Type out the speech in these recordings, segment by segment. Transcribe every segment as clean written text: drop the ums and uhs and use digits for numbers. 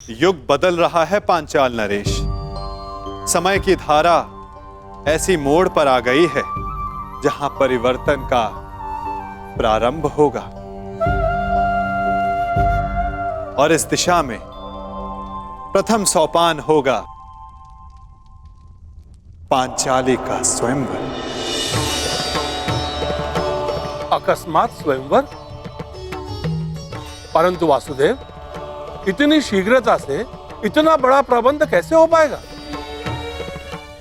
युग बदल रहा है पांचाल नरेश। समय की धारा ऐसी मोड़ पर आ गई है जहां परिवर्तन का प्रारंभ होगा और इस दिशा में प्रथम सोपान होगा पांचाली का स्वयंवर। अकस्मात स्वयंवर? परंतु वासुदेव, इतनी शीघ्रता से इतना बड़ा प्रबंध कैसे हो पाएगा?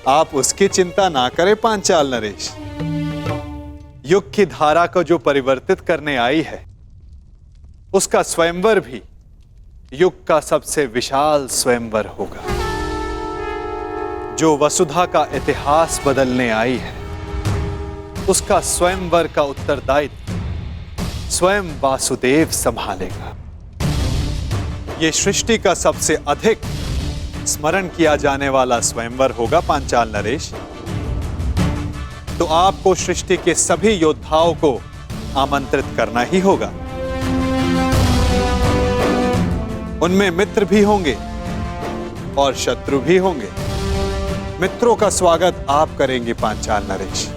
आप उसकी चिंता ना करें पांचाल नरेश। युग की धारा को जो परिवर्तित करने आई है उसका स्वयंवर भी युग का सबसे विशाल स्वयंवर होगा। जो वसुधा का इतिहास बदलने आई है उसका स्वयंवर का उत्तरदायित्व स्वयं वासुदेव संभालेगा। यह सृष्टि का सबसे अधिक स्मरण किया जाने वाला स्वयंवर होगा पांचाल नरेश। तो आपको सृष्टि के सभी योद्धाओं को आमंत्रित करना ही होगा। उनमें मित्र भी होंगे और शत्रु भी होंगे। मित्रों का स्वागत आप करेंगे पांचाल नरेश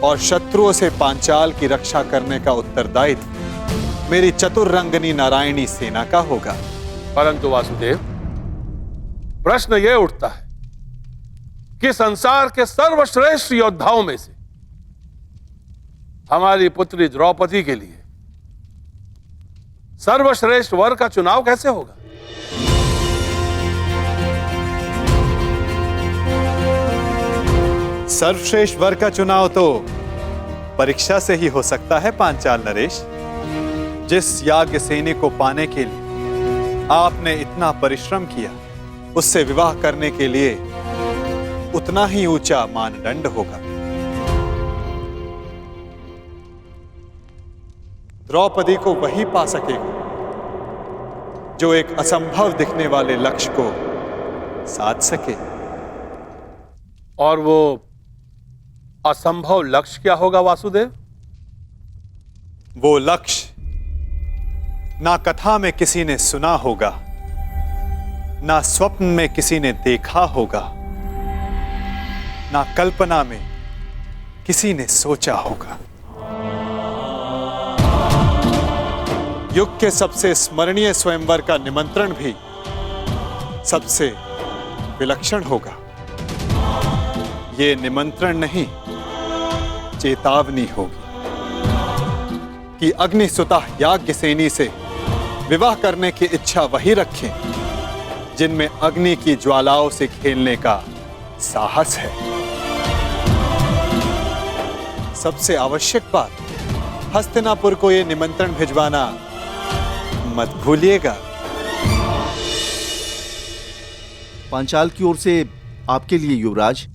और शत्रुओं से पांचाल की रक्षा करने का उत्तरदायित्व मेरी चतुर्रंगनी नारायणी सेना का होगा। परंतु वासुदेव, प्रश्न यह उठता है कि संसार के सर्वश्रेष्ठ योद्धाओं में से हमारी पुत्री द्रौपदी के लिए सर्वश्रेष्ठ वर का चुनाव कैसे होगा? सर्वश्रेष्ठ वर का चुनाव तो परीक्षा से ही हो सकता है पांचाल नरेश। जिस याज्ञसेनी को पाने के लिए आपने इतना परिश्रम किया उससे विवाह करने के लिए उतना ही ऊंचा मानदंड होगा। द्रौपदी को वही पा सकेगा जो एक असंभव दिखने वाले लक्ष्य को साध सके। और वो असंभव लक्ष्य क्या होगा वासुदेव? वो लक्ष्य ना कथा में किसी ने सुना होगा, ना स्वप्न में किसी ने देखा होगा, ना कल्पना में किसी ने सोचा होगा। युग के सबसे स्मरणीय स्वयंवर का निमंत्रण भी सबसे विलक्षण होगा। ये निमंत्रण नहीं, चेतावनी होगी कि अग्निसुता याज्ञसेनी से विवाह करने की इच्छा वही रखें जिनमें अग्नि की ज्वालाओं से खेलने का साहस है। सबसे आवश्यक बात, हस्तिनापुर को यह निमंत्रण भिजवाना मत भूलिएगा। पांचाल की ओर से आपके लिए युवराज।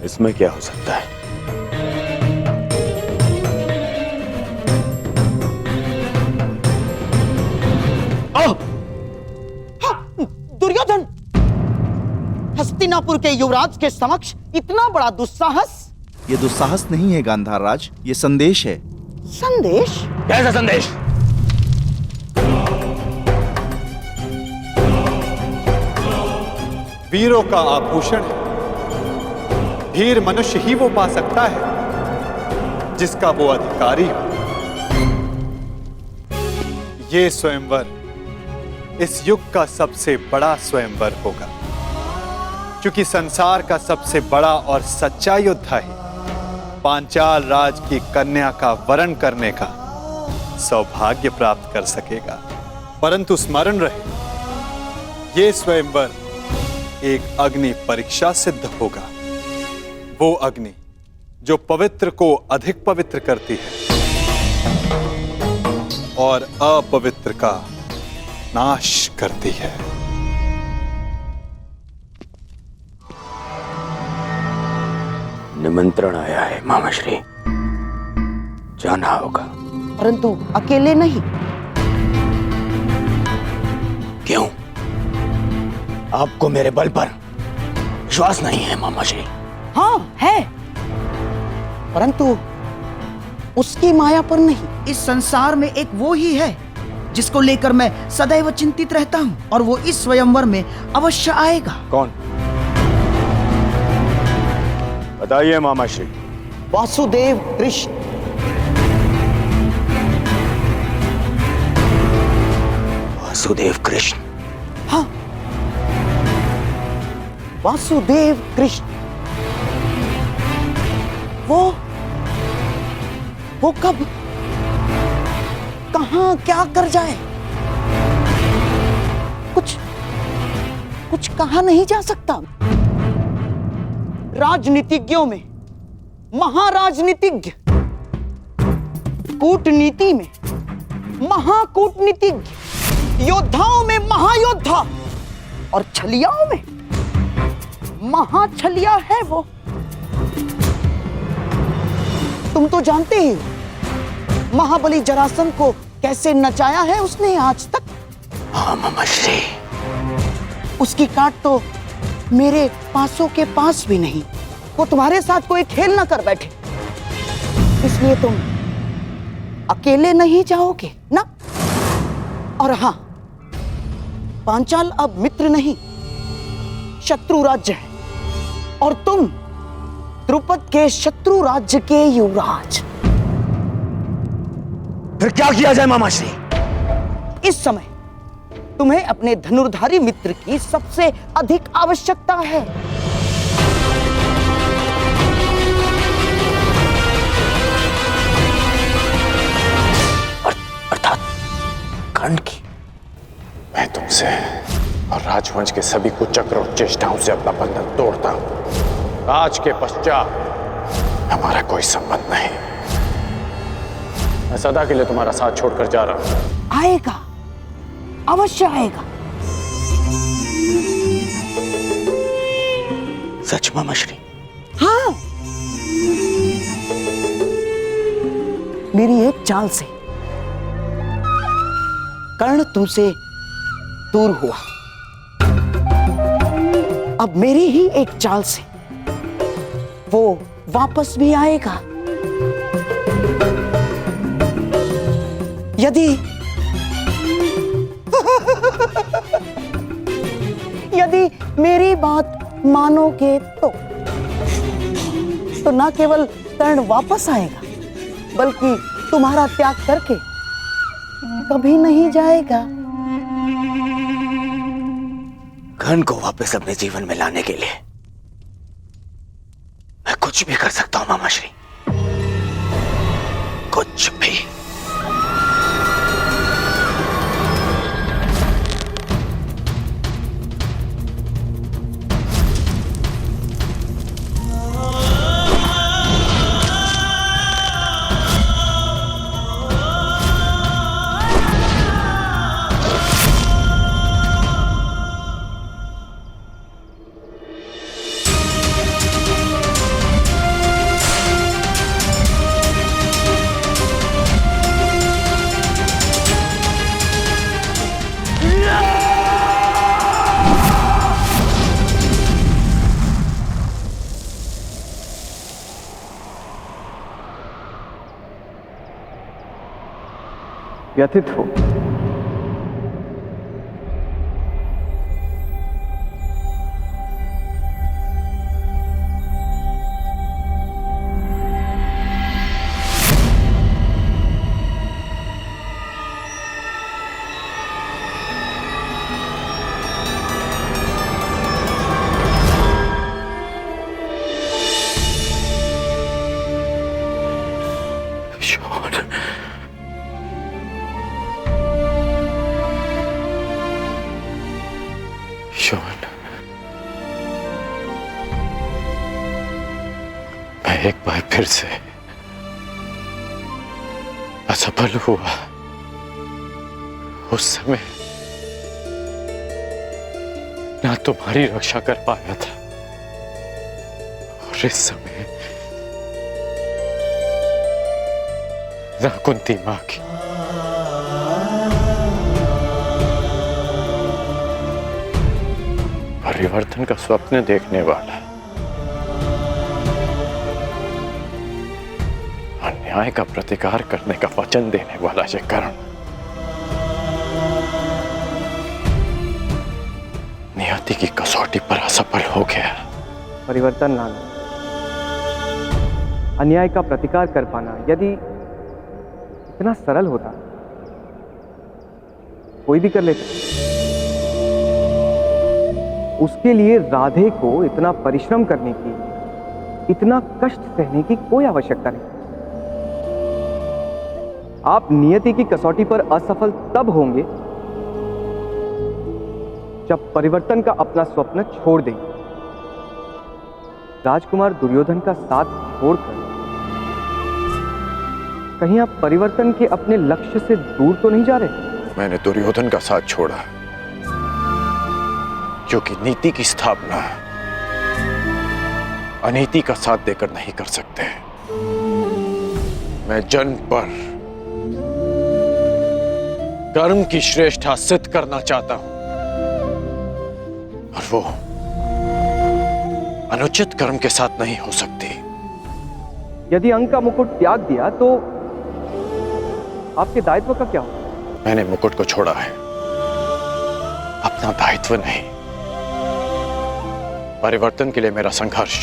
इसमें क्या हो सकता है? दुर्योधन, हस्तिनापुर के युवराज के समक्ष इतना बड़ा दुस्साहस? ये दुस्साहस नहीं है गांधार राज, ये संदेश है। संदेश? कैसा संदेश? वीरों का आभूषण है। वीर मनुष्य ही वो पा सकता है जिसका वो अधिकारी हो। ये स्वयंवर इस युग का सबसे बड़ा स्वयंवर होगा क्योंकि संसार का सबसे बड़ा और सच्चा योद्धा ही पांचाल राज की कन्या का वरण करने का सौभाग्य प्राप्त कर सकेगा। परंतु स्मरण रहे, ये स्वयंवर एक अग्नि परीक्षा सिद्ध होगा। वो अग्नि जो पवित्र को अधिक पवित्र करती है और अपवित्र का नाश करती है। निमंत्रण आया है मामाश्री, जाना होगा। परंतु अकेले नहीं। क्यों? आपको मेरे बल पर विश्वास नहीं है मामाश्री? हाँ है, परंतु उसकी माया पर नहीं। इस संसार में एक वो ही है जिसको लेकर मैं सदैव चिंतित रहता हूँ, और वो इस स्वयंवर में अवश्य आएगा। कौन? बताइए मामा श्री। वासुदेव कृष्ण। वासुदेव कृष्ण? हाँ, वासुदेव कृष्ण। वो कब, कहां, क्या कर जाए, कुछ कहा नहीं जा सकता। राजनीतिज्ञों में महाराजनीतिज्ञ, कूटनीति में महाकूटनीतिज्ञ, योद्धाओं में महायोद्धा और छलियाओं में महाछलिया है वो। तुम तो जानते ही हो महाबली जरासंध को कैसे नचाया है उसने आज तक। हाँ मामा श्री। उसकी काट तो मेरे पासों के पास भी नहीं। वो तुम्हारे साथ कोई खेल ना कर बैठे, इसलिए तुम अकेले नहीं जाओगे ना। और हाँ, पांचाल अब मित्र नहीं, शत्रु राज्य है, और तुम द्रुपद के शत्रु राज्य के युवराज। फिर क्या किया जाए मामा श्री? इस समय तुम्हें अपने धनुर्धारी मित्र की सबसे अधिक आवश्यकता है। अर्थात कर्ण की। मैं तुमसे और राजवंश के सभी कुचक्र और चेष्टाओं से अपना बंधन तोड़ता हूं। आज के पश्चात हमारा कोई संबंध नहीं। मैं सदा के लिए तुम्हारा साथ छोड़कर जा रहा हूं। आएगा, अवश्य आएगा। सच मामा श्री? हाँ, मेरी एक चाल से कर्ण तुमसे दूर हुआ, अब मेरी ही एक चाल से वो वापस भी आएगा। यदि यदि मेरी बात मानोगे तो ना केवल कर्ण वापस आएगा, बल्कि तुम्हारा त्याग करके कभी नहीं जाएगा। कर्ण को वापस अपने जीवन में लाने के लिए मैं कुछ भी कर सकता हूं मामा श्री, कुछ भी। व्यथित हो। मैं एक बार फिर से असफल हुआ। उस समय ना तुम्हारी रक्षा कर पाया था, और इस समय ना कुंती मां की। परिवर्तन का स्वप्न देखने वाला, अन्याय का प्रतिकार करने का वचन देने वाला ये कर्ण नियति की कसौटी पर असफल हो गया। परिवर्तन लाना, अन्याय का प्रतिकार कर पाना यदि इतना सरल होता कोई भी कर लेता। उसके लिए राधे को इतना परिश्रम करने की, इतना कष्ट सहने की कोई आवश्यकता नहीं। आप नियति की कसौटी पर असफल तब होंगे जब परिवर्तन का अपना स्वप्न छोड़ देंगे। राजकुमार दुर्योधन का साथ छोड़कर कहीं आप परिवर्तन के अपने लक्ष्य से दूर तो नहीं जा रहे? मैंने दुर्योधन का साथ छोड़ा क्योंकि नीति की स्थापना अनीति का साथ देकर नहीं कर सकते। मैं जन्म पर कर्म की श्रेष्ठता सिद्ध करना चाहता हूं और वो अनुचित कर्म के साथ नहीं हो सकती। यदि अंक का मुकुट त्याग दिया तो आपके दायित्व का क्या होगा? मैंने मुकुट को छोड़ा है, अपना दायित्व नहीं। परिवर्तन के लिए मेरा संघर्ष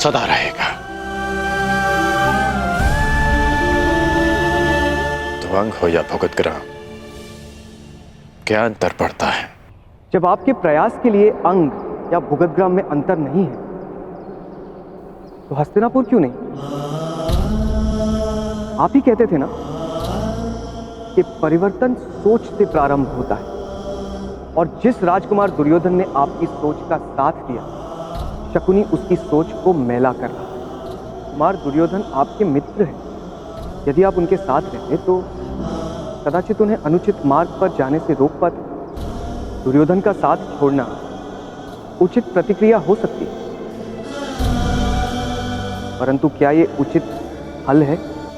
सदा रहेगा। तो अंग हो या भुगत ग्राम, क्या अंतर पड़ता है? जब आपके प्रयास के लिए अंग या भूगतग्राम में अंतर नहीं है तो हस्तिनापुर क्यों नहीं? आप ही कहते थे ना कि परिवर्तन सोच से प्रारंभ होता है, और जिस राजकुमार दुर्योधन ने आपकी सोच का साथ दिया, शकुनी उसकी सोच को मैला कर रहा है। कुमार दुर्योधन आपके मित्र हैं। यदि आप उनके साथ रहते तो कदाचित उन्हें अनुचित मार्ग पर जाने से रोक पाते। दुर्योधन का साथ छोड़ना उचित प्रतिक्रिया हो सकती है, परंतु क्या ये उचित हल है?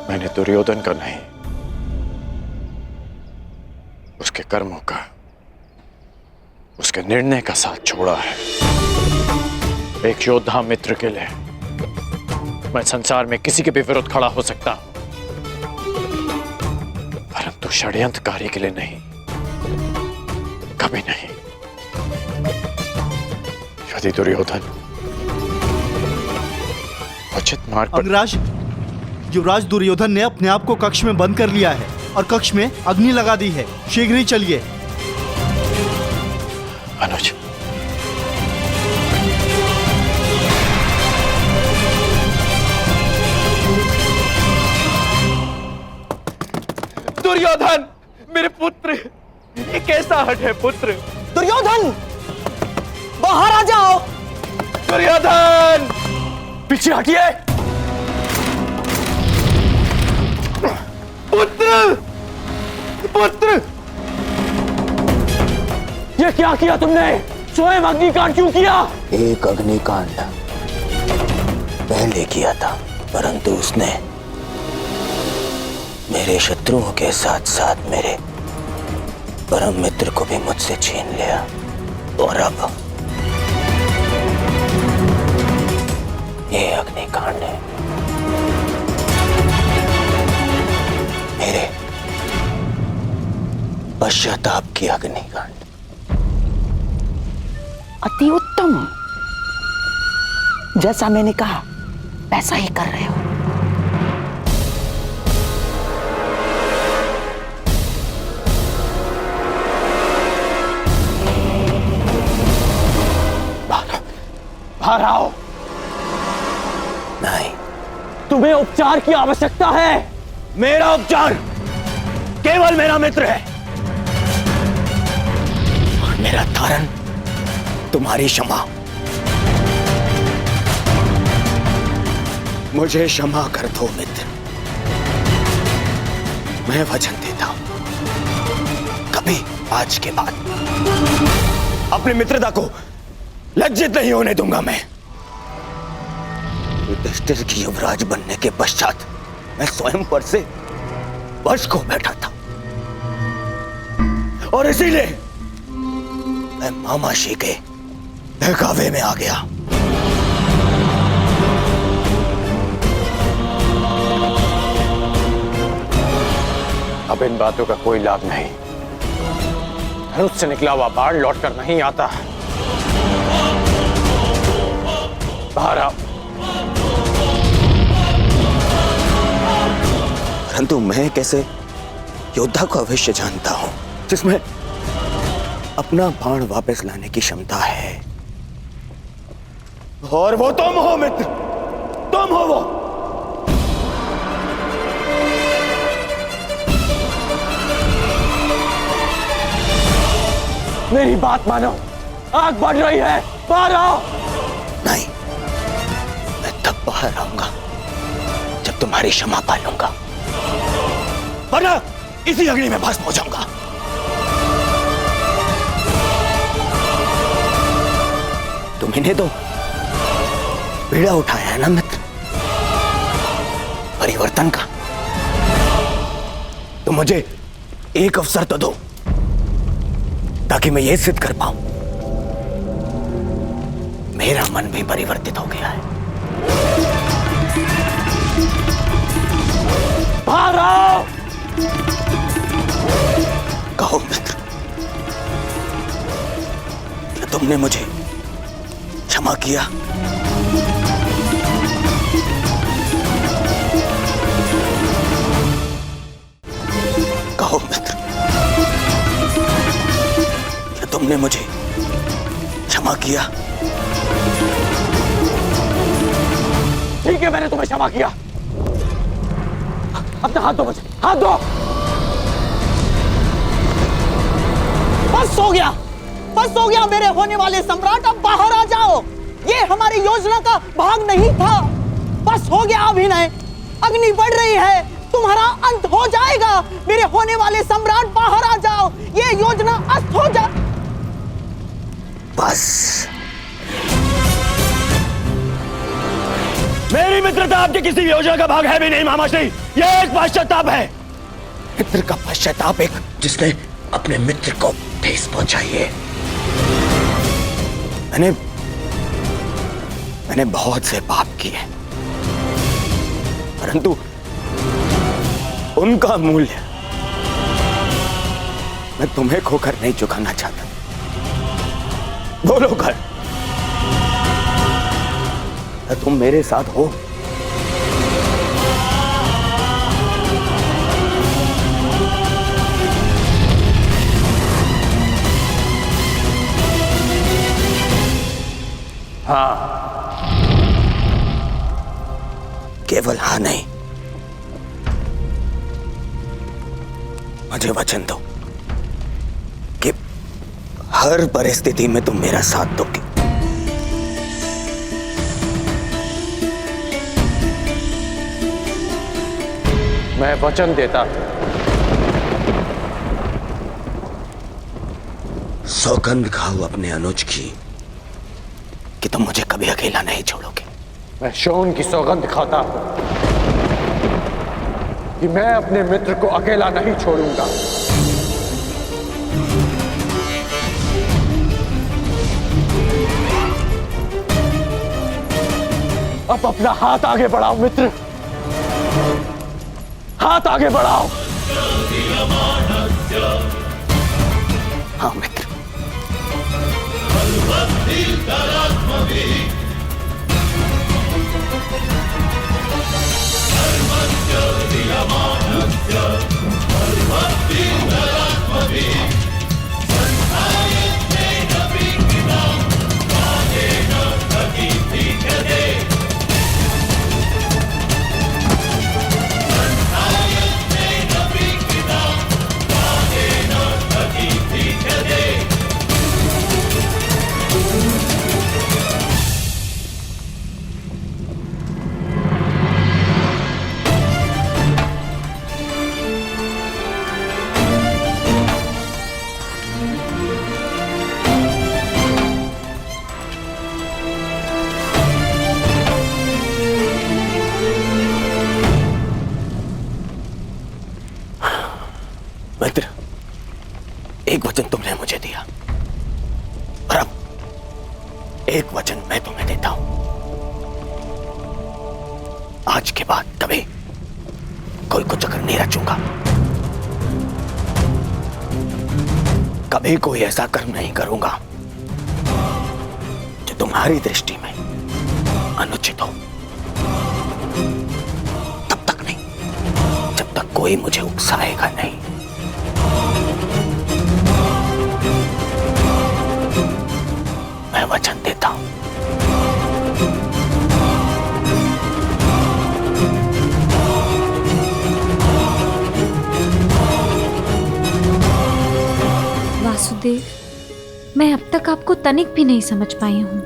मैंने दुर्योधन का नहीं, उसके कर्मों का, उसके निर्णय का साथ छोड़ा है। एक योद्धा मित्र के लिए मैं संसार में किसी के भी विरुद्ध खड़ा हो सकता हूं, परंतु षड्यंत्रकारी के लिए नहीं, कभी नहीं। यदि दुर्योधन उचित मार्ग पर... अंगराज, युवराज दुर्योधन ने अपने आप को कक्ष में बंद कर लिया है और कक्ष में अग्नि लगा दी है। शीघ्र ही चलिए। अनुज, दुर्योधन, मेरे पुत्र, ये कैसा हट है पुत्र? दुर्योधन, बाहर आ जाओ। दुर्योधन, पीछे हटिए। पुत्र, पुत्र, ये क्या किया तुमने? स्वयं अग्निकांड क्यों किया? एक अग्निकांड पहले किया था, परंतु उसने मेरे शत्रुओं के साथ साथ मेरे परम मित्र को भी मुझसे छीन लिया, और अब ये अग्निकांड है मेरे पश्चाताप की अग्निकांड। अति उत्तम, जैसा मैंने कहा वैसा ही कर रहे हो। बाहर आओ। नहीं, तुम्हें उपचार की आवश्यकता है। मेरा उपचार केवल मेरा मित्र है, और मेरा तारण तुम्हारी क्षमा। मुझे क्षमा कर दो मित्र, मैं वचन देता हूं, कभी आज के बाद अपनी मित्रता को लज्जित नहीं होने दूंगा। मैं युधिष्ठिर की युवराज बनने के पश्चात मैं स्वयं पर से वश को बैठा था, और इसीलिए मैं मामाशी के बहकावे में आ गया। अब इन बातों का कोई लाभ नहीं। धनुष से निकला हुआ बाण लौटकर नहीं आता। बाहर आओ। परंतु मैं कैसे योद्धा को अवश्य जानता हूं जिसमें अपना बाण वापस लाने की क्षमता है, और वो तुम हो मित्र, तुम हो वो। मेरी बात मानो, आग बढ़ रही है, बाहर आओ। नहीं, मैं तब बाहर आऊंगा जब तुम्हारी क्षमा पालूंगा, वरना इसी अग्नि में भस्म हो जाऊंगा। तुम्हें तो बीड़ा उठाया है ना मित्र, परिवर्तन का। तो मुझे एक अवसर तो दो ताकि मैं यह सिद्ध कर पाऊं मेरा मन भी परिवर्तित हो गया है। बाहर आओ। कहो मित्र, क्या तुमने मुझे क्षमा किया? कहो मित्र, क्या तुमने मुझे क्षमा किया? ठीक है, मैंने तुम्हें क्षमा किया। अपना हाथ दो मुझे, हाथ दो। बस हो गया मेरे होने वाले सम्राट, अब बाहर आ जाओ। ये हमारी योजना का भाग नहीं था। बस हो गया अभिनय। अग्नि बढ़ रही है, तुम्हारा अंत हो जाएगा। मेरे होने वाले सम्राट, बाहर आ जाओ, ये योजना अस्त हो जा। बस मेरी मित्रता आपकी किसी भी योजना का भाग है भी नहीं महामाश्री। यह एक पश्चाताप है। मित्र का पश्चाताप एक जिसने अपने मित्र को ठेस पहुंचाई है। मैंने बहुत से पाप किए, परंतु उनका मूल्य मैं तुम्हें खोकर नहीं चुकाना चाहता। बोलो कर, तुम मेरे साथ हो? हाँ। केवल हाँ नहीं, मुझे वचन दो कि हर परिस्थिति में तुम मेरा साथ दोगे। मैं वचन देता, सौगंध खाओ अपने अनुज की कि तुम मुझे कभी अकेला नहीं छोड़ोगे। मैं शोन की सौगंध खाता हूं कि मैं अपने मित्र को अकेला नहीं छोड़ूंगा। अब अपना हाथ आगे बढ़ाओ मित्र, हाथ आगे बढ़ाओ। हाँ मित्र। मित्र, एक वचन तुमने मुझे दिया और अब एक वचन मैं तुम्हें देता हूं। आज के बाद कभी कोई को चक्कर नहीं रचूंगा, कभी कोई ऐसा कर्म नहीं करूंगा जो तुम्हारी दृष्टि में अनुचित हो। तब तक नहीं जब तक कोई मुझे उकसाएगा नहीं। मैं वचन देता हूं। वासुदेव, मैं अब तक आपको तनिक भी नहीं समझ पाई हूं।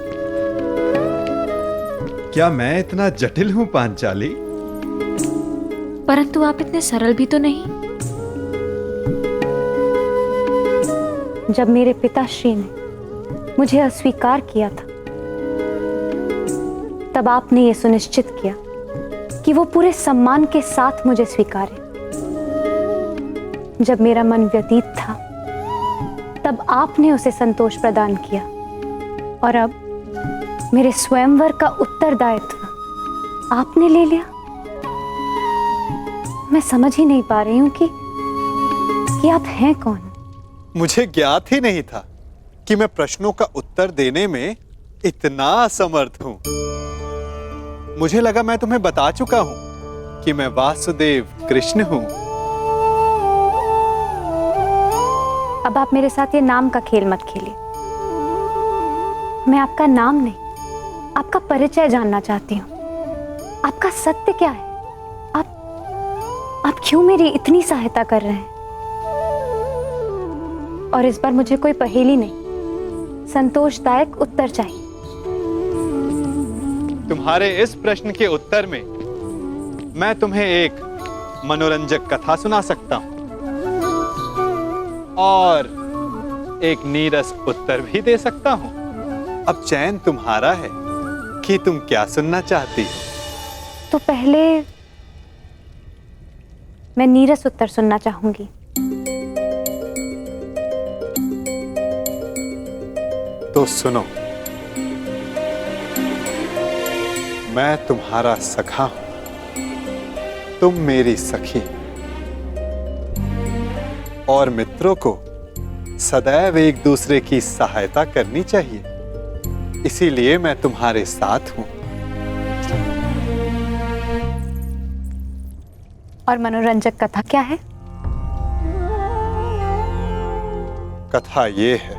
क्या मैं इतना जटिल हूं पांचाली? परंतु आप इतने सरल भी तो नहीं। जब मेरे पिताश्री ने मुझे अस्वीकार किया था, तब आपने ये सुनिश्चित किया कि वो पूरे सम्मान के साथ मुझे स्वीकारे। जब मेरा मन व्यतीत था, तब आपने उसे संतोष प्रदान किया, और अब मेरे स्वयंवर का उत्तरदायित्व आपने ले लिया। मैं समझ ही नहीं पा रही हूं कि आप हैं कौन। मुझे ज्ञात ही नहीं था कि मैं प्रश्नों का उत्तर देने में इतना असमर्थ हूं। मुझे लगा मैं तुम्हें बता चुका हूं कि मैं वासुदेव कृष्ण हूं। अब आप मेरे साथ ये नाम का खेल मत खेलिए। मैं आपका नाम नहीं, आपका परिचय जानना चाहती हूँ। आपका सत्य क्या है? आप क्यों मेरी इतनी सहायता कर रहे हैं? और इस बार मुझे कोई पहेली नहीं, संतोषदायक उत्तर चाहिए। तुम्हारे इस प्रश्न के उत्तर में मैं तुम्हें एक मनोरंजक कथा सुना सकता हूं और एक नीरस उत्तर भी दे सकता हूं। अब चयन तुम्हारा है कि तुम क्या सुनना चाहती हो। तो पहले मैं नीरस उत्तर सुनना चाहूंगी। तो सुनो, मैं तुम्हारा सखा हूं, तुम मेरी सखी, और मित्रों को सदैव एक दूसरे की सहायता करनी चाहिए। इसीलिए मैं तुम्हारे साथ हूं। और मनोरंजक कथा क्या है? कथा ये है,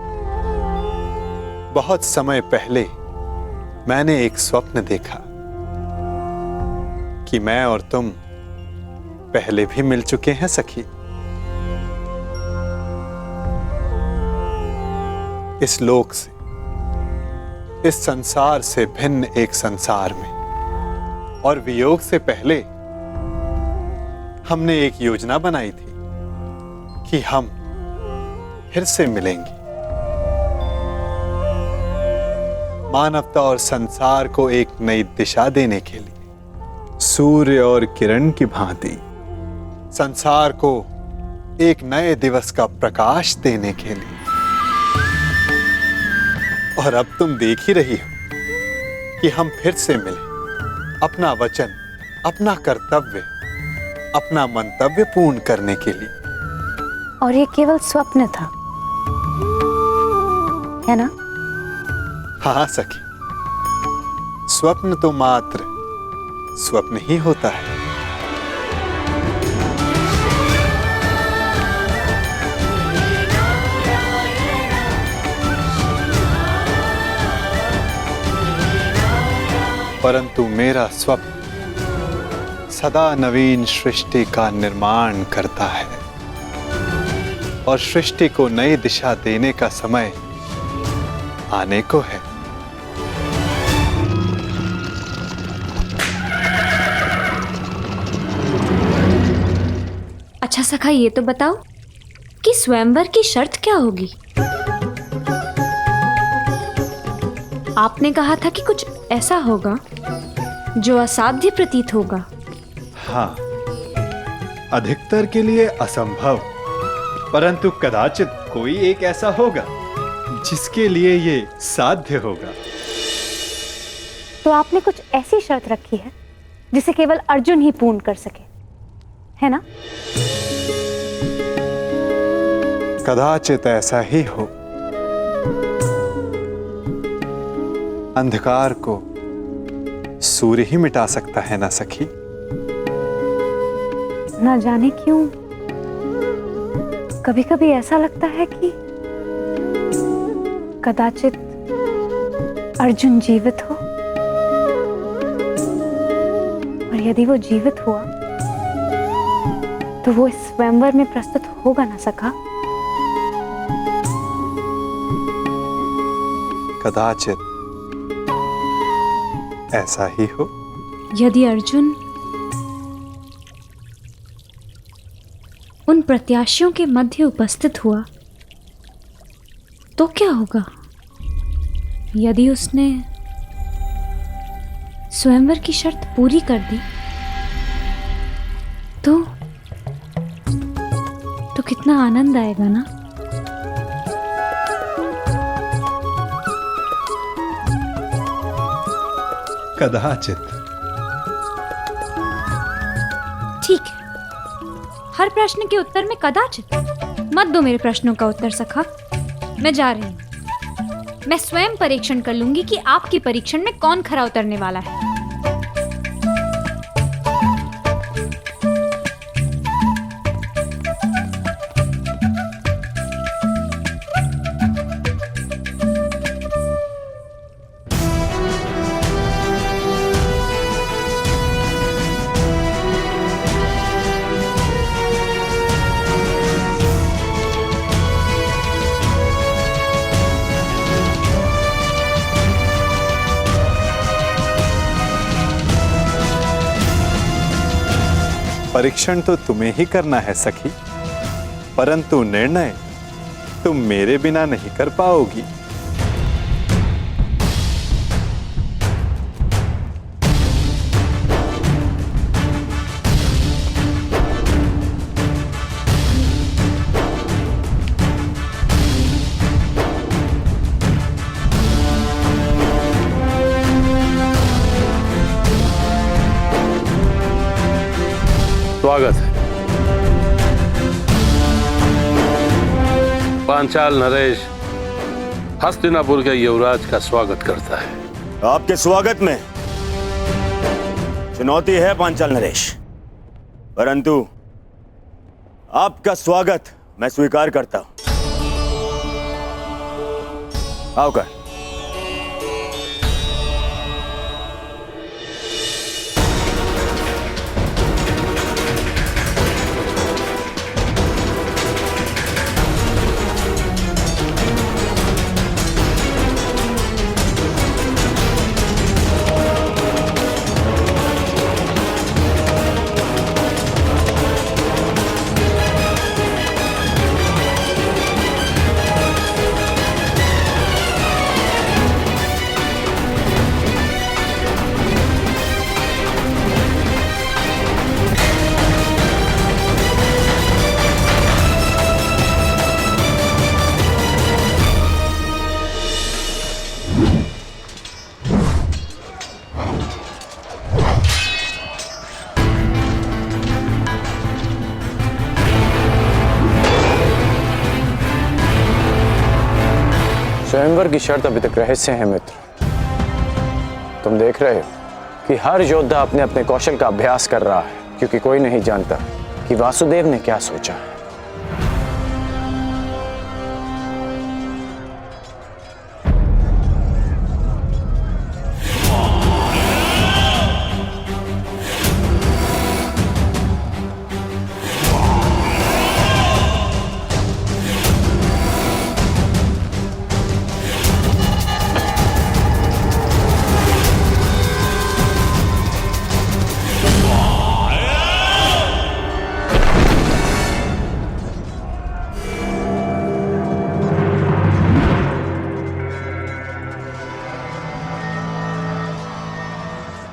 बहुत समय पहले मैंने एक स्वप्न देखा कि मैं और तुम पहले भी मिल चुके हैं सखी। इस लोक से, इस संसार से भिन्न एक संसार में, और वियोग से पहले हमने एक योजना बनाई थी कि हम फिर से मिलेंगे। मानवता और संसार को एक नई दिशा देने के लिए, सूर्य और किरण की भांति संसार को एक नए दिवस का प्रकाश देने के लिए। और अब तुम देख ही रही हो कि हम फिर से मिले, अपना वचन, अपना कर्तव्य, अपना मंतव्य पूर्ण करने के लिए। और ये केवल स्वप्न था, है ना? हाँ सखी, स्वप्न तो मात्र स्वप्न ही होता है। परंतु मेरा स्वप्न सदा नवीन सृष्टि का निर्माण करता है, और सृष्टि को नई दिशा देने का समय आने को है। अच्छा सखा, ये तो बताओ कि स्वयंवर की शर्त क्या होगी? आपने कहा था कि कुछ ऐसा होगा जो असाध्य प्रतीत होगा। हाँ, अधिकतर के लिए असंभव, परंतु कदाचित कोई एक ऐसा होगा जिसके लिए ये साध्य होगा। तो आपने कुछ ऐसी शर्त रखी है जिसे केवल अर्जुन ही पूर्ण कर सके, है ना? कदाचित ऐसा ही हो। अंधकार को सूर्य ही मिटा सकता है ना सखी? ना जाने क्यों कभी कभी ऐसा लगता है कि कदाचित अर्जुन जीवित हो, और यदि वो जीवित हुआ तो वो इस स्वयंवर में प्रस्तुत होगा ना सका? कदाचित ऐसा ही हो। यदि अर्जुन उन प्रत्याशियों के मध्य उपस्थित हुआ तो क्या होगा? यदि उसने स्वयंवर की शर्त पूरी कर दी तो कितना आनंद आएगा ना। कदाचित। ठीक है, हर प्रश्न के उत्तर में कदाचित मत दो मेरे प्रश्नों का उत्तर सखा। मैं जा रही हूं। मैं स्वयं परीक्षण कर लूंगी कि आपकी परीक्षण में कौन खरा उतरने वाला है। परीक्षण तो तुम्हें ही करना है सखी, परंतु निर्णय तुम मेरे बिना नहीं कर पाओगी। स्वागत है। पांचाल नरेश हस्तिनापुर के युवराज का स्वागत करता है। आपके स्वागत में चुनौती है पांचाल नरेश, परंतु आपका स्वागत मैं स्वीकार करता हूं। आओ कर। स्वयंवर की शर्त अभी तक रहस्य है मित्र। तुम देख रहे हो कि हर योद्धा अपने अपने कौशल का अभ्यास कर रहा है, क्योंकि कोई नहीं जानता कि वासुदेव ने क्या सोचा है।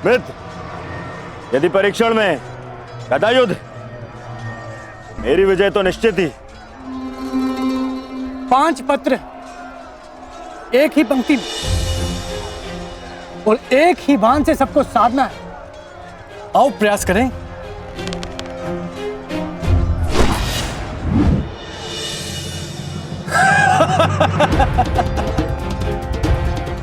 मित्र, यदि परीक्षण में गदायुद्ध, मेरी विजय तो निश्चित ही। 5 पत्र एक ही पंक्ति में और एक ही बाण से सबको साधना है। आओ प्रयास करें।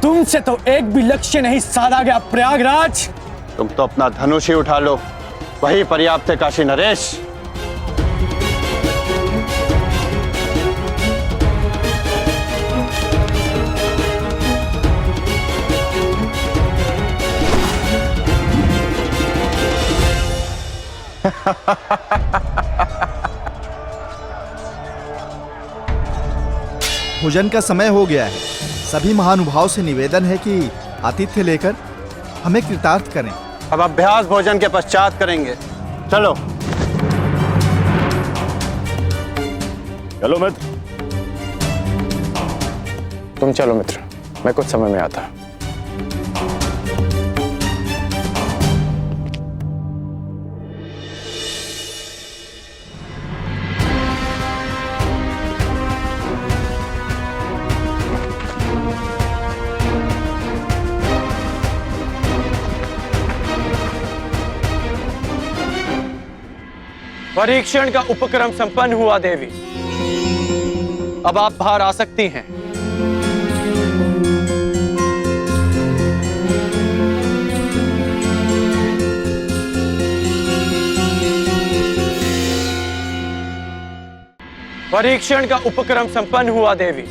तुमसे तो एक भी लक्ष्य नहीं साधा गया प्रयागराज। तुम तो अपना धनुष ही उठा लो, वही पर्याप्त है काशी नरेश। भोजन का समय हो गया है। सभी महानुभाव से निवेदन है कि आतिथ्य लेकर हमें कृतार्थ करें। अब अभ्यास भोजन के पश्चात करेंगे। चलो चलो मित्र। तुम चलो मित्र, मैं कुछ समय में आता। परीक्षण का उपक्रम संपन्न हुआ देवी। अब आप बाहर आ सकती हैं। परीक्षण का उपक्रम संपन्न हुआ देवी।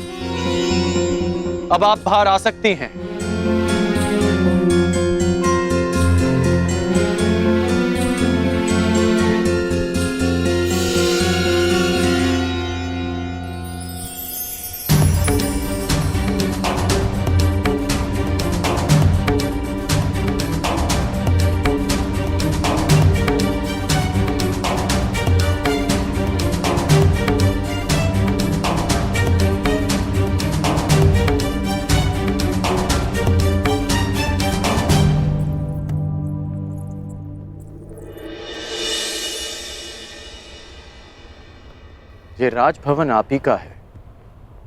अब आप बाहर आ सकती हैं। ये राजभवन आप ही का है,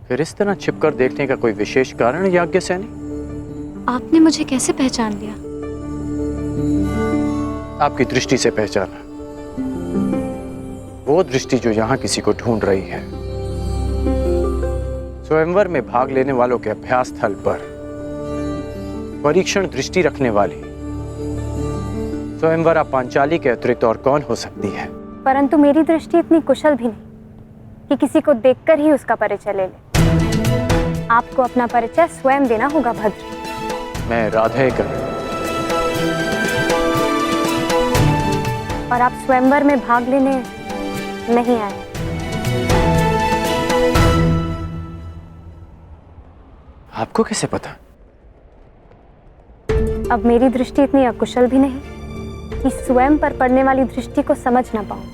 फिर इस तरह छिपकर देखने का कोई विशेष कारण याज्ञसेनी? आपने मुझे कैसे पहचान लिया? आपकी दृष्टि से पहचाना, वो दृष्टि जो यहां किसी को ढूंढ रही है। स्वयंवर में भाग लेने वालों के अभ्यास स्थल पर परीक्षण दृष्टि रखने वाली स्वयंवरा पांचाली के अतिरिक्त और कौन हो सकती है? परंतु मेरी दृष्टि इतनी कुशल भी नहीं कि किसी को देखकर ही उसका परिचय ले ले। आपको अपना परिचय स्वयं देना होगा भद्र। मैं राधेकर। और आप स्वयंवर में भाग लेने नहीं आए। आपको कैसे पता? अब मेरी दृष्टि इतनी अकुशल भी नहीं कि स्वयं पर पड़ने वाली दृष्टि को समझ ना पाऊं।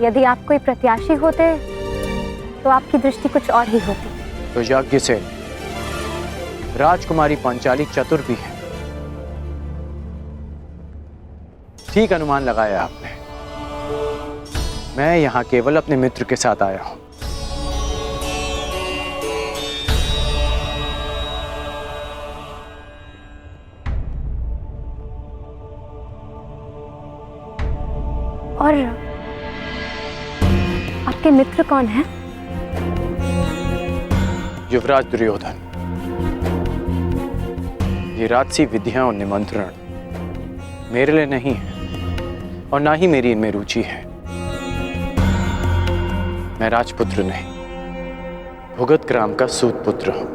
यदि आप कोई प्रत्याशी होते तो आपकी दृष्टि कुछ और ही होती। तो याज्ञसेन, राजकुमारी पांचाली चतुर भी है। ठीक अनुमान लगाया आपने। मैं यहां केवल अपने मित्र के साथ आया हूं। और आपके मित्र कौन हैं? युवराज दुर्योधन। ये राजसी विधियां और निमंत्रण मेरे लिए नहीं है और ना ही मेरी इनमें रुचि है। मैं राजपुत्र नहीं, भुगत ग्राम का सूत पुत्र हूं।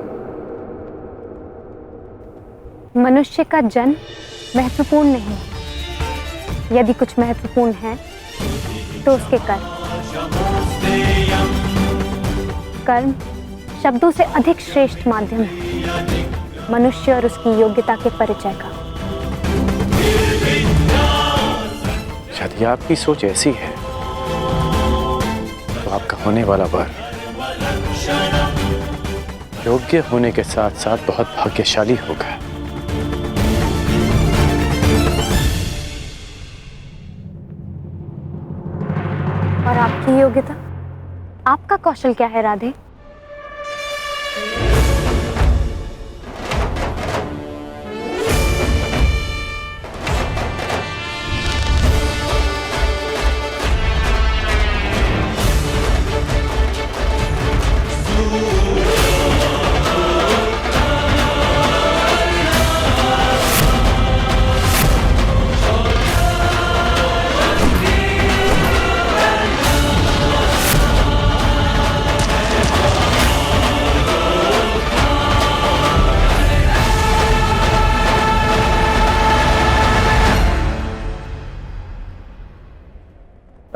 मनुष्य का जन्म महत्वपूर्ण नहीं, यदि कुछ महत्वपूर्ण है तो उसके कर्म। कर्म शब्दों से अधिक श्रेष्ठ माध्यम है मनुष्य और उसकी योग्यता के परिचय का। यदि आपकी सोच ऐसी है तो आपका होने वाला वर योग्य होने के साथ साथ बहुत भाग्यशाली होगा। और आपकी योग्यता, आपका कौशल क्या है राधे?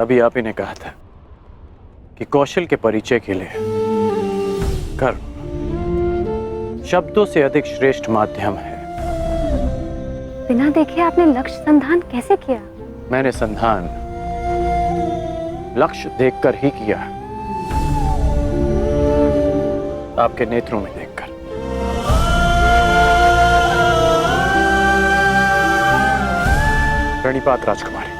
अभी आप ही ने कहा था कि कौशल के परिचय के लिए कर्म शब्दों से अधिक श्रेष्ठ माध्यम है। बिना देखे आपने लक्ष्य संधान कैसे किया? मैंने संधान लक्ष्य देखकर ही किया, आपके नेत्रों में देखकर। प्रणिपात राजकुमारी।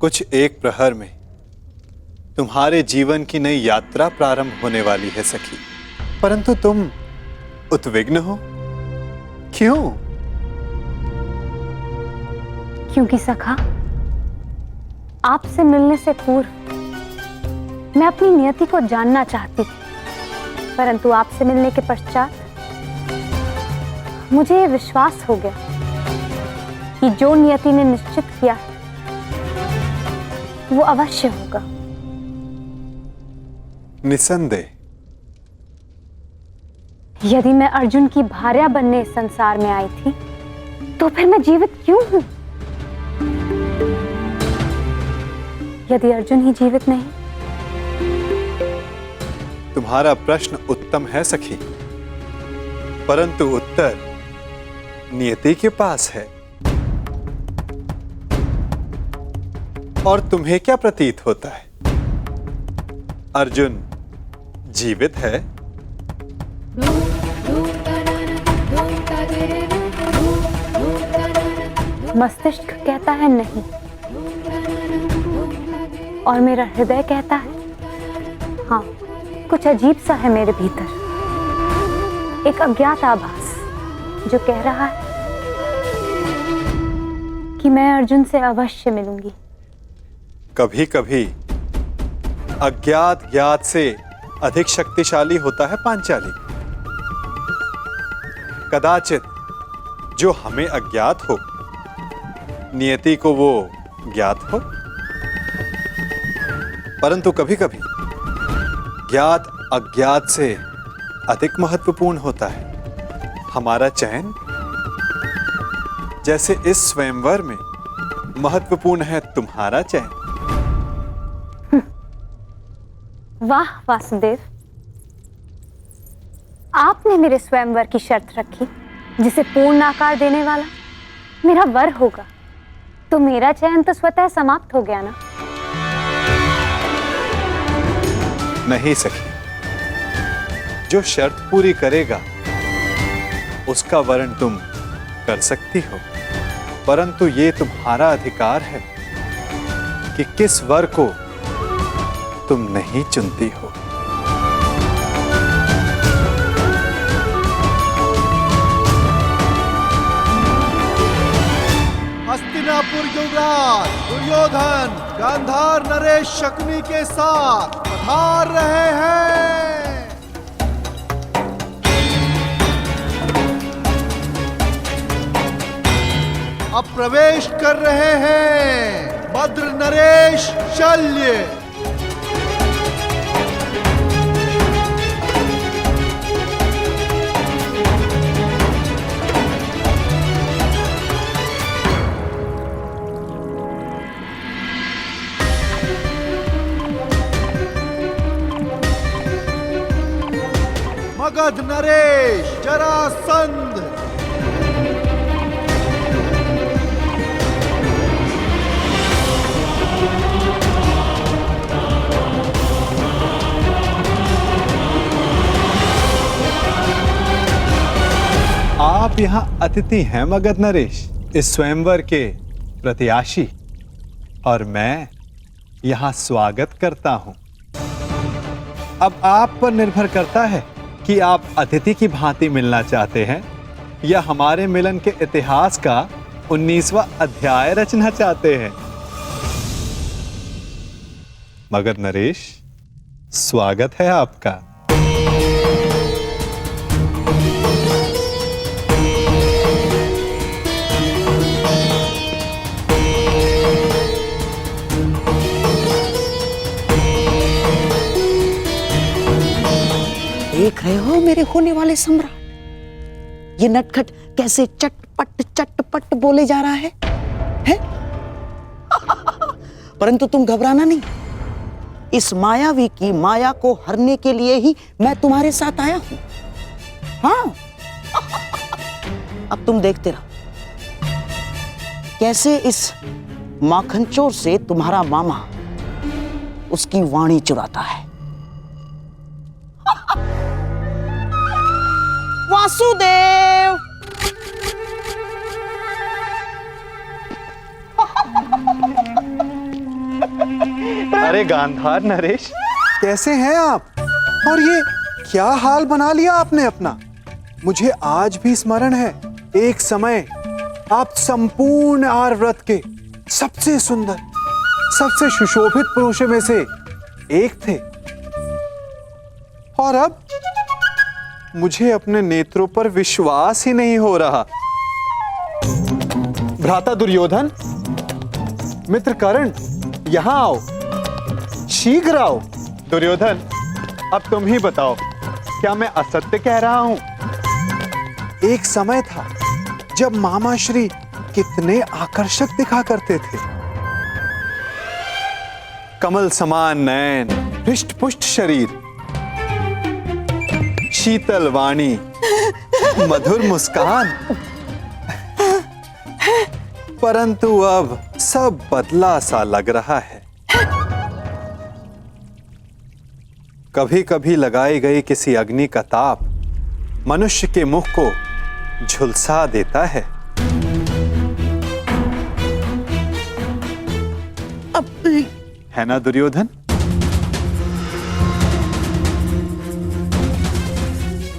कुछ एक प्रहर में तुम्हारे जीवन की नई यात्रा प्रारंभ होने वाली है सखी, परंतु तुम उद्विग्न हो, क्यों? क्योंकि सखा, आपसे मिलने से पूर्व मैं अपनी नियति को जानना चाहती थी, परंतु आपसे मिलने के पश्चात मुझे यह विश्वास हो गया कि जो नियति ने निश्चित किया है वो अवश्य होगा। निसंदेह। यदि मैं अर्जुन की भार्या बनने इस संसार में आई थी, तो फिर मैं जीवित क्यों हूं? यदि अर्जुन ही जीवित नहीं। तुम्हारा प्रश्न उत्तम है सखी, परंतु उत्तर नियति के पास है। और तुम्हें क्या प्रतीत होता है? अर्जुन जीवित है? मस्तिष्क कहता है नहीं, और मेरा हृदय कहता है हाँ। कुछ अजीब सा है मेरे भीतर, एक अज्ञात आभास जो कह रहा है कि मैं अर्जुन से अवश्य मिलूंगी। कभी कभी अज्ञात ज्ञात से अधिक शक्तिशाली होता है पांचाली। कदाचित जो हमें अज्ञात हो, नियति को वो ज्ञात हो, परंतु कभी कभी ज्ञात अज्ञात से अधिक महत्वपूर्ण होता है हमारा चयन। जैसे इस स्वयंवर में महत्वपूर्ण है तुम्हारा चयन। वाह वासुदेव, आपने मेरे स्वयंवर की शर्त रखी जिसे पूर्ण आकार देने वाला मेरा वर होगा, तो मेरा चयन तो स्वतः समाप्त हो गया ना? नहीं सखी, जो शर्त पूरी करेगा उसका वर्ण तुम कर सकती हो, परंतु ये तुम्हारा अधिकार है कि किस वर को तुम नहीं चुनती हो। हस्तिनापुर युवराज दुर्योधन गांधार नरेश शकुनी के साथ पधार रहे हैं। अब प्रवेश कर रहे हैं भद्र नरेश शल्य। मगध नरेश जरासंध। आप यहाँ अतिथि हैं मगध नरेश, इस स्वयंवर के प्रत्याशी, और मैं यहाँ स्वागत करता हूँ। अब आप पर निर्भर करता है कि आप अतिथि की भांति मिलना चाहते हैं या हमारे मिलन के इतिहास का 19वां अध्याय रचना चाहते हैं। मगध नरेश, स्वागत है आपका। देख रहे हो मेरे होने वाले सम्राट, ये नटखट कैसे चटपट चटपट बोले जा रहा है? परंतु तुम घबराना नहीं, इस मायावी की माया को हरने के लिए ही मैं तुम्हारे साथ आया हूं। हाँ, अब तुम देखते रहो कैसे इस माखनचोर से तुम्हारा मामा उसकी वाणी चुराता है। वासुदेव, अरे गांधार नरेश, कैसे हैं आप? और ये क्या हाल बना लिया आपने अपना? मुझे आज भी स्मरण है, एक समय आप संपूर्ण आर्यव्रत के सबसे सुंदर, सबसे सुशोभित पुरुषों में से एक थे। और अब मुझे अपने नेत्रों पर विश्वास ही नहीं हो रहा। भ्राता दुर्योधन, मित्र कर्ण, यहां आओ, शीघ्र आओ। दुर्योधन, अब तुम ही बताओ, क्या मैं असत्य कह रहा हूं? एक समय था जब मामा श्री कितने आकर्षक दिखा करते थे। कमल समान नयन, हृष्ट पुष्ट शरीर, शीतल वाणी, मधुर मुस्कान। परंतु अब सब बदला सा लग रहा है। कभी कभी लगाई गई किसी अग्नि का ताप मनुष्य के मुख को झुलसा देता है। है ना दुर्योधन?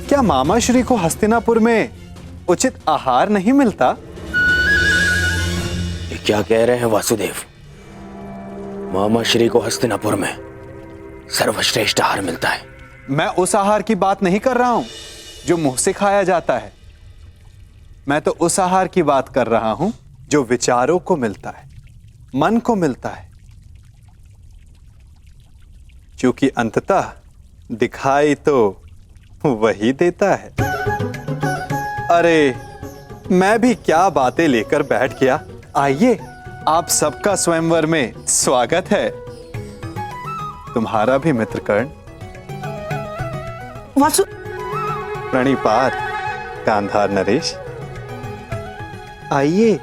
क्या मामा श्री को हस्तिनापुर में उचित आहार नहीं मिलता? ये क्या कह रहे हैं वासुदेव? मामा श्री को हस्तिनापुर में सर्वश्रेष्ठ आहार मिलता है। मैं उस आहार की बात नहीं कर रहा हूं जो मुंह से खाया जाता है। मैं तो उस आहार की बात कर रहा हूं जो विचारों को मिलता है, मन को मिलता है, क्योंकि अंततः दिखाई तो वही देता है। अरे, मैं भी क्या बातें लेकर बैठ गया। आइए, आप सबका स्वयंवर में स्वागत है। तुम्हारा भी मित्र कर्ण। वासु, प्रणिपात गांधार नरेश। आइए।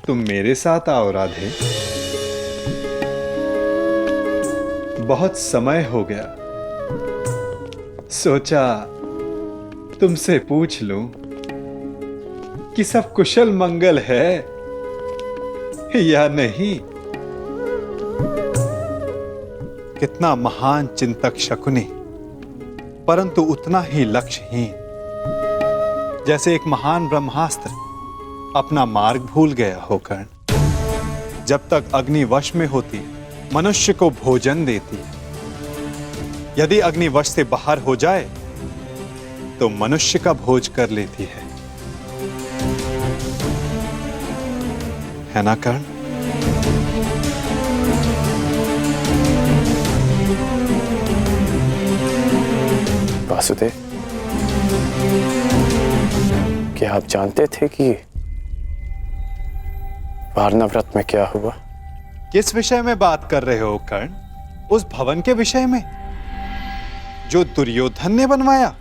तुम मेरे साथ आओ राधे। बहुत समय हो गया, सोचा तुमसे पूछ लूं कि सब कुशल मंगल है या नहीं। कितना महान चिंतक शकुनी, परंतु उतना ही लक्ष्यहीन, जैसे एक महान ब्रह्मास्त्र अपना मार्ग भूल गया हो कर्ण। जब तक अग्नि वश में होती मनुष्य को भोजन देती है, यदि अग्नि वश से बाहर हो जाए तो मनुष्य का भोज कर लेती है ना कर्ण? वासुदेव, क्या आप जानते थे कि वारणाव्रत में क्या हुआ? किस विषय में बात कर रहे हो कर्ण? उस भवन के विषय में जो दुर्योधन ने बनवाया,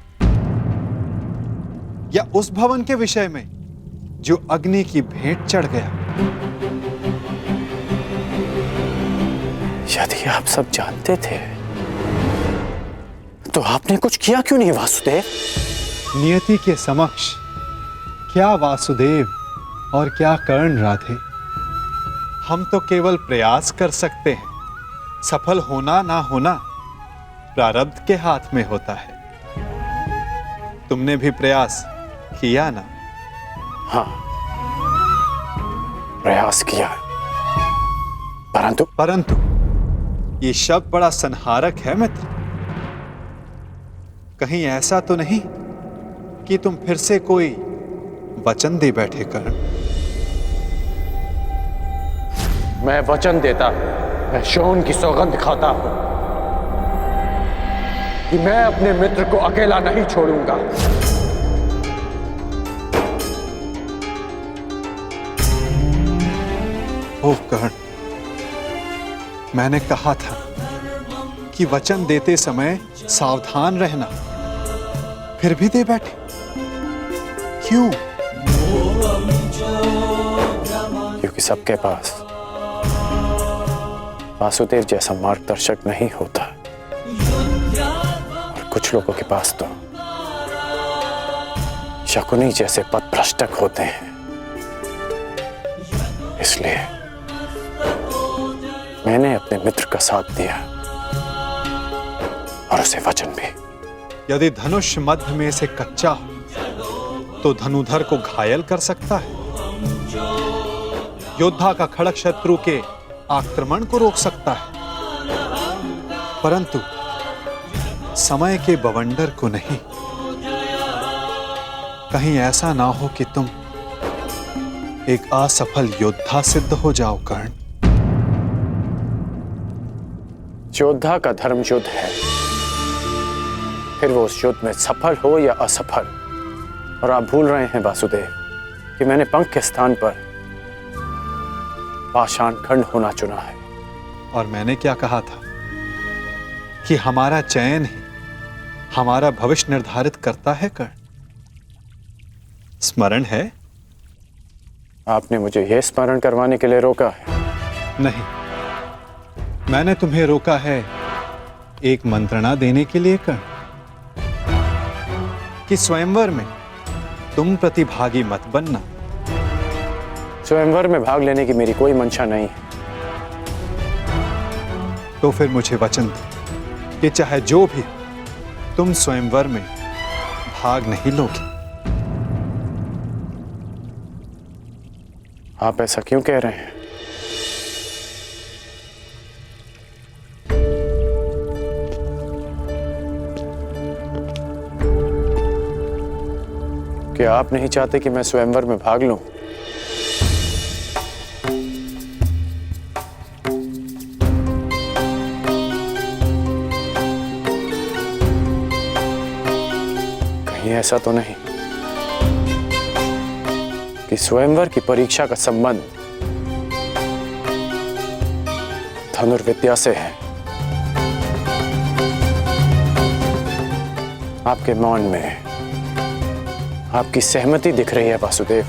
या उस भवन के विषय में जो अग्नि की भेंट चढ़ गया? यदि आप सब जानते थे तो आपने कुछ किया क्यों नहीं वासुदेव? नियति के समक्ष क्या वासुदेव और क्या कर्ण राधे, हम तो केवल प्रयास कर सकते हैं। सफल होना ना होना प्रारब्ध के हाथ में होता है। तुमने भी प्रयास किया ना? हाँ, प्रयास किया, परंतु ये शब्द बड़ा संहारक है मित्र। कहीं ऐसा तो नहीं कि तुम फिर से कोई वचन दे बैठे कर्ण? मैं वचन देता हूं, मैं शोन की सौगंध खाता हूं कि मैं अपने मित्र को अकेला नहीं छोड़ूंगा। ओह कर्ण, मैंने कहा था कि वचन देते समय सावधान रहना, फिर भी दे बैठे। क्यों? क्योंकि सबके पास वासुदेव जैसा मार्गदर्शक नहीं होता, और कुछ लोगों के पास तो शकुनी जैसे पथभ्रष्टक होते हैं। इसलिए मैंने अपने मित्र का साथ दिया और उसे वचन भी। यदि धनुष मध्य में से कच्चा हो तो धनुधर को घायल कर सकता है, योद्धा का खड़ग शत्रु के आक्रमण को रोक सकता है, परंतु समय के बवंडर को नहीं। कहीं ऐसा ना हो कि तुम एक असफल योद्धा सिद्ध हो जाओ कर्ण। योद्धा का धर्म युद्ध है, फिर वो उस युद्ध में सफल हो या असफल। और आप भूल रहे हैं वासुदेव कि मैंने पंख के स्थान पर पाषाण खंड होना चुना है। और मैंने क्या कहा था कि हमारा चयन ही हमारा भविष्य निर्धारित करता है कर्ण। स्मरण है? आपने मुझे यह स्मरण करवाने के लिए रोका है? नहीं, मैंने तुम्हें रोका है एक मंत्रणा देने के लिए कर्ण, कि स्वयंवर में तुम प्रतिभागी मत बनना। स्वयंवर में भाग लेने की मेरी कोई मंशा नहीं है। तो फिर मुझे वचन दो कि चाहे जो भी तुम स्वयंवर में भाग नहीं लोगे। आप ऐसा क्यों कह रहे हैं? क्या आप नहीं चाहते कि मैं स्वयंवर में भाग लूं? कहीं ऐसा तो नहीं कि स्वयंवर की परीक्षा का संबंध धनुर्विद्या से है? आपके मौन में आपकी सहमति दिख रही है वासुदेव।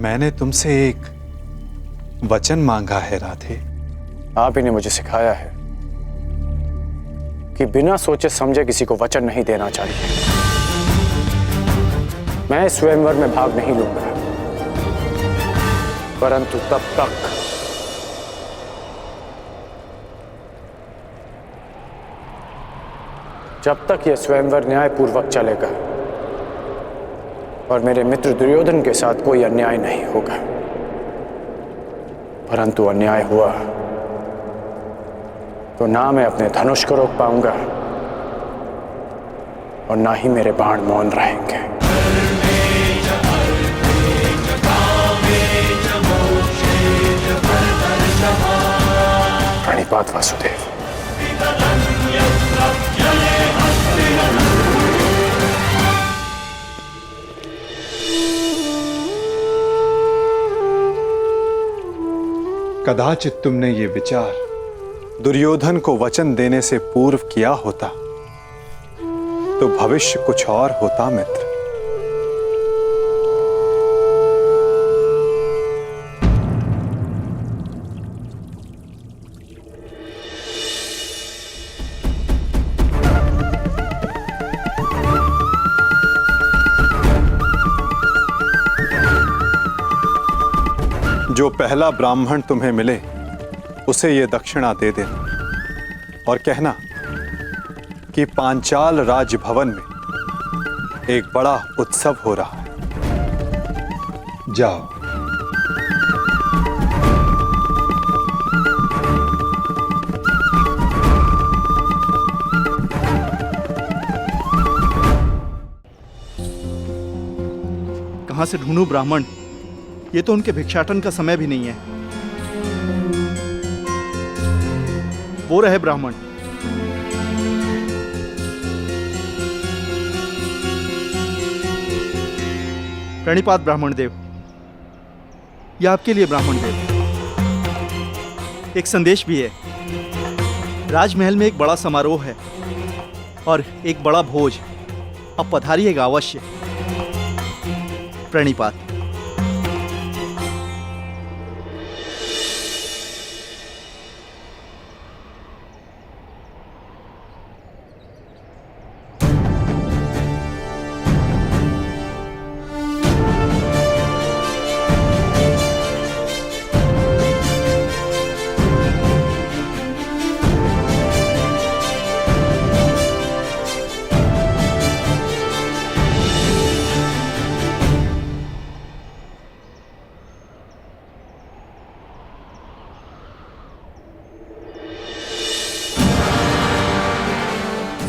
मैंने तुमसे एक वचन मांगा है राधे। आप ही ने मुझे सिखाया है कि बिना सोचे समझे किसी को वचन नहीं देना चाहिए। मैं स्वयंवर में भाग नहीं लूंगा, परंतु तब तक जब तक यह स्वयंवर न्यायपूर्वक चलेगा और मेरे मित्र दुर्योधन के साथ कोई अन्याय नहीं होगा। परंतु अन्याय हुआ तो ना मैं अपने धनुष को रोक पाऊंगा और ना ही मेरे बाण मौन रहेंगे। प्रणिपात वासुदेव। कदाचित तुमने ये विचार दुर्योधन को वचन देने से पूर्व किया होता तो भविष्य कुछ और होता मित्र। जो पहला ब्राह्मण तुम्हें मिले उसे ये दक्षिणा दे देना और कहना कि पांचाल राजभवन में एक बड़ा उत्सव हो रहा है। जाओ। कहां से ढूंढूं ब्राह्मण? ये तो उनके भिक्षाटन का समय भी नहीं है। वो रहे ब्राह्मण। प्रणिपात ब्राह्मण देव। ये आपके लिए ब्राह्मण देव। एक संदेश भी है। राजमहल में एक बड़ा समारोह है और एक बड़ा भोज। अब पधारिएगा अवश्य। प्रणिपात।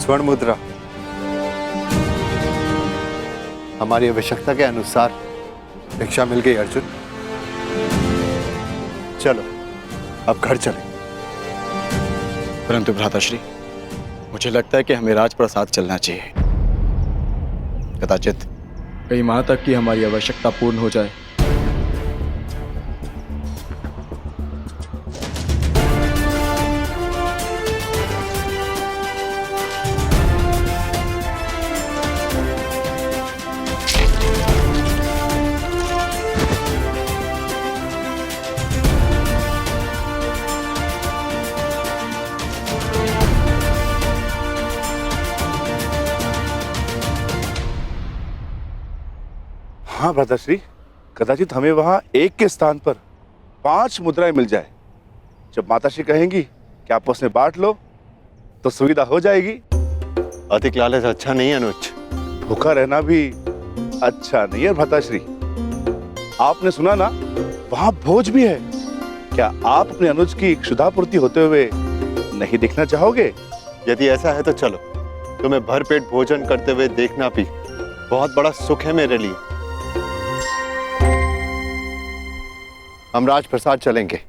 स्वर्ण मुद्रा हमारी आवश्यकता के अनुसार भिक्षा मिल गई अर्जुन। चलो अब घर चलें। परंतु भ्राताश्री, मुझे लगता है कि हमें राजप्रसाद चलना चाहिए। कदाचित कई माह तक की हमारी आवश्यकता पूर्ण हो जाए। हाँ भ्राताश्री, कदाचित हमें वहां एक के स्थान पर 5 मुद्राएं मिल जाए। जब माताश्री कहेंगी कि आप उसमें बांट लो तो सुविधा हो जाएगी। अधिक लालच अच्छा नहीं है अनुज। भूखा रहना भी अच्छा नहीं है भ्राताश्री। आपने सुना ना, वहां भोज भी है। क्या आप अपने अनुज की क्षुधापूर्ति होते हुए नहीं देखना चाहोगे? यदि ऐसा है तो चलो। तुम्हें भरपेट भोजन करते हुए देखना भी बहुत बड़ा सुख है मेरे लिए। हम राजप्रसाद चलेंगे।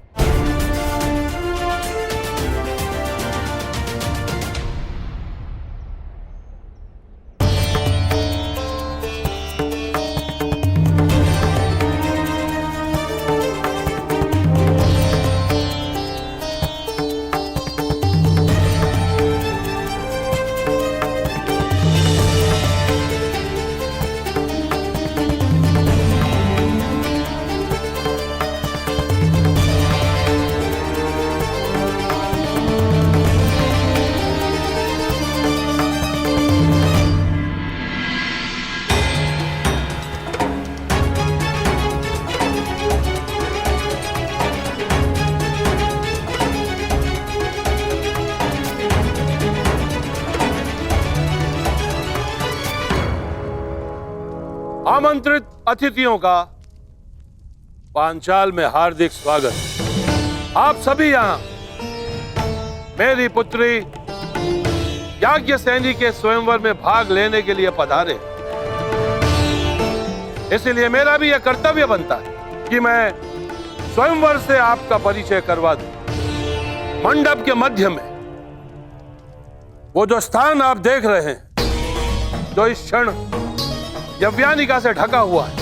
आमंत्रित अतिथियों का पांचाल में हार्दिक स्वागत। आप सभी यहाँ मेरी पुत्री याज्ञसेनी के स्वयंवर में भाग लेने के लिए पधारे। इसलिए मेरा भी यह कर्तव्य बनता है कि मैं स्वयंवर से आपका परिचय करवा दूं। मंडप के मध्य में वो जो स्थान आप देख रहे हैं, जो इस क्षण यव्यानिका से ढका हुआ है,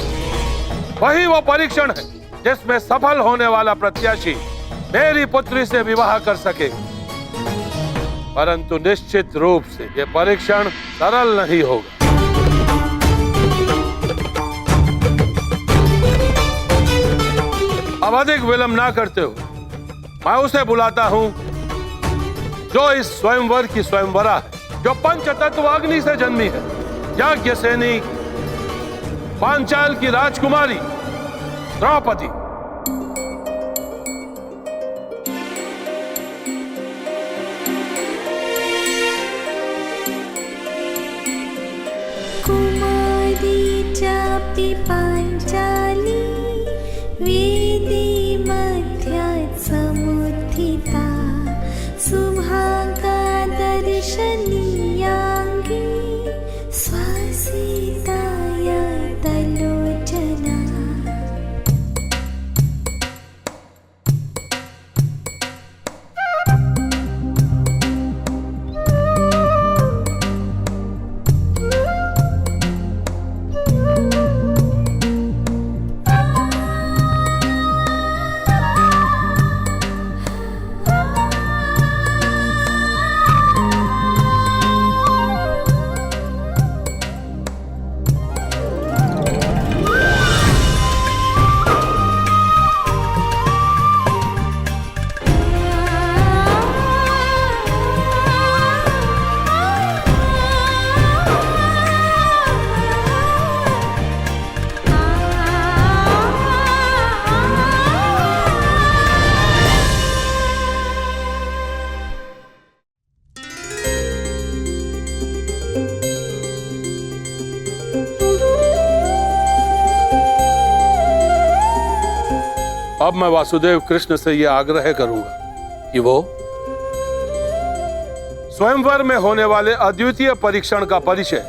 वही वो परीक्षण है जिसमें सफल होने वाला प्रत्याशी मेरी पुत्री से विवाह कर सके। परंतु निश्चित रूप से यह परीक्षण सरल नहीं होगा। अब अधिक विलंब ना करते हुए मैं उसे बुलाता हूं जो इस स्वयंवर की स्वयंवरा है, जो पंचतत्व अग्नि से जन्मी है, याज्ञसेनी पांचाल की राजकुमारी द्रौपदी। कुमारी चापि पांचाली वेदी मध्यात् समुत्थिता सुभागा दर्शनीयाङ्गी स्वसीताय तलोचन अब मैं वासुदेव कृष्ण से यह आग्रह करूंगा कि वो स्वयंवर में होने वाले अद्वितीय परीक्षण का परिचय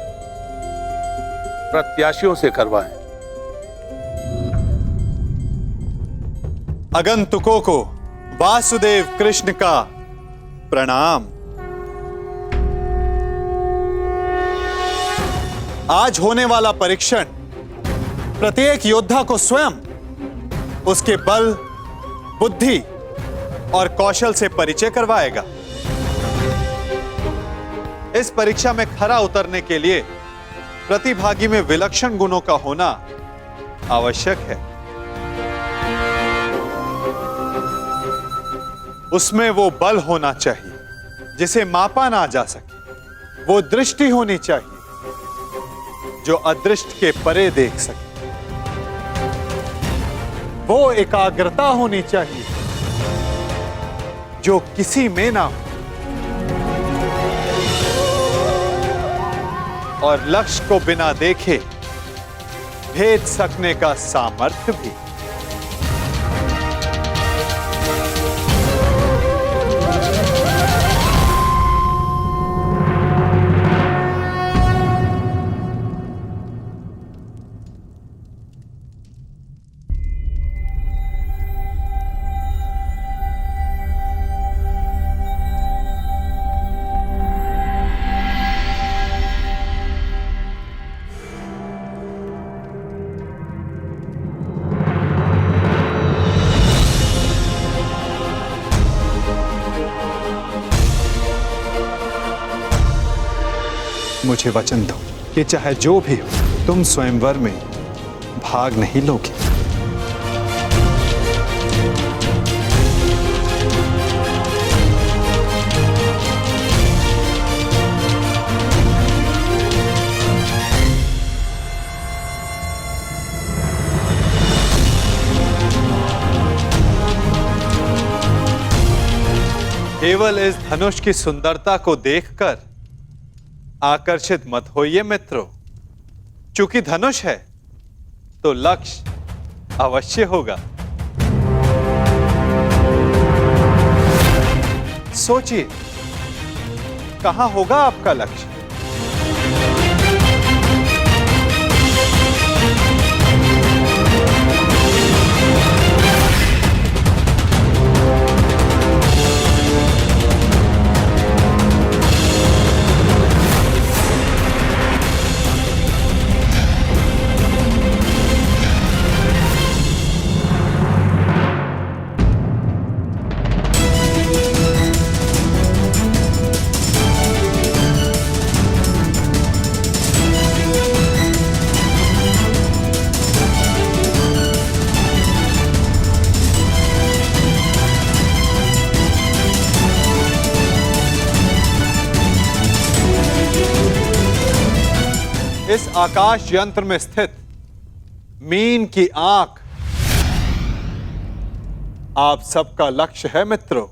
प्रत्याशियों से करवाएं। आगंतुकों को वासुदेव कृष्ण का प्रणाम। आज होने वाला परीक्षण प्रत्येक योद्धा को स्वयं उसके बल, बुद्धि और कौशल से परिचय करवाएगा। इस परीक्षा में खरा उतरने के लिए प्रतिभागी में विलक्षण गुणों का होना आवश्यक है। उसमें वो बल होना चाहिए जिसे मापा ना जा सके, वो दृष्टि होनी चाहिए जो अदृष्ट के परे देख सके, वो एकाग्रता होनी चाहिए जो किसी में ना हो, और लक्ष्य को बिना देखे भेद सकने का सामर्थ्य भी। मुझे वचन दो कि चाहे जो भी हो, तुम स्वयंवर में भाग नहीं लोगे। केवल इस धनुष की सुंदरता को देखकर आकर्षित मत होइए मित्रों, चूंकि धनुष है तो लक्ष्य अवश्य होगा। सोचिए, कहां होगा आपका लक्ष्य? इस आकाश यंत्र में स्थित मीन की आंख आप सबका लक्ष्य है मित्रों।